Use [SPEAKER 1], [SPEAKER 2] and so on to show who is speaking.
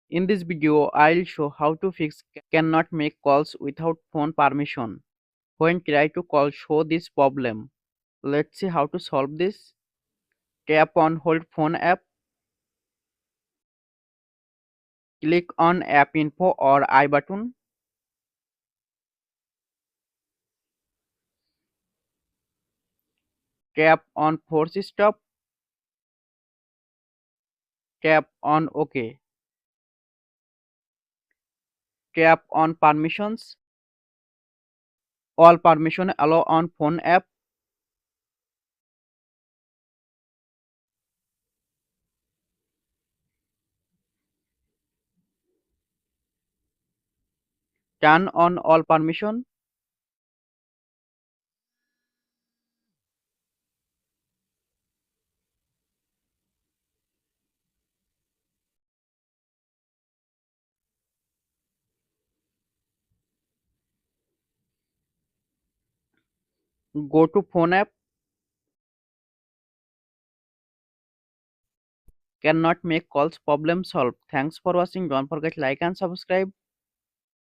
[SPEAKER 1] In this video, I'll show how to fix cannot make calls without phone permission. When try to call show this problem. Let's see how to solve this. Tap on hold phone app. Click on app info or I button. Tap on force stop. Tap on OK. Tap on permissions. All permission allow on phone app. Turn on all permission. Go to phone app. Cannot make calls problem solved. Thanks for watching. Don't forget like and subscribe.